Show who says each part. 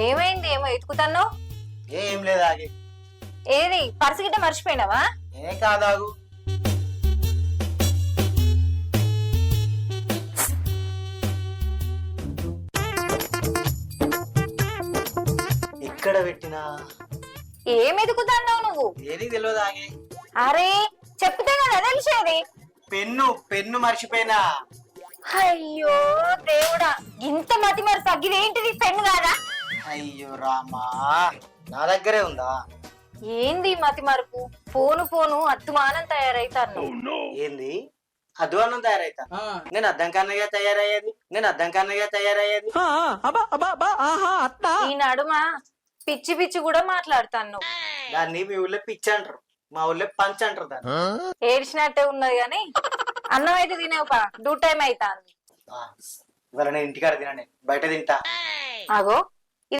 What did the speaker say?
Speaker 1: ఏమైంది? ఏమో ఎత్తుకుతాను.
Speaker 2: ఏం లేదు ఆగి.
Speaker 1: ఏది పర్సు గిట్ట మర్చిపోయినావా?
Speaker 2: ఏ కాదాగు. ఇక్కడ పెట్టినా
Speaker 1: ఏం ఎదుకుతాన్నావు నువ్వు?
Speaker 2: ఏది తెలియదు ఆగి.
Speaker 1: అరే చెప్తే కదా తెలిసేది.
Speaker 2: పెన్ను మర్చిపోయినా.
Speaker 1: అయ్యో దేవుడా, ఇంత మతి మరి తగ్గిదేంటిది? పెన్ను కాదా?
Speaker 2: అయ్యో రామా, నా దగ్గరే ఉందా?
Speaker 1: ఏంది మతి మరుపు? పోను పోను అత్తుమానం తయారైతాను.
Speaker 2: ఏంది అధ్వానం తయారైతా? నేను అద్దం కన్నగా తయారయ్యేది.
Speaker 1: ఈ నడుమ పిచ్చి పిచ్చి కూడా మాట్లాడతాను.
Speaker 2: దాన్ని మీ ఊళ్ళో పిచ్చి అంటారు, మా ఊళ్ళో పంచ్ అంటారు దాన్ని.
Speaker 1: ఏడ్చినట్టే ఉన్నది గాని అన్నం అయితే తినేవపా, డ్యూ టైం అవుతాంది.
Speaker 2: ఇవాళ నేను ఇంటికాడ తినండి, బయట తింటా.
Speaker 1: అగో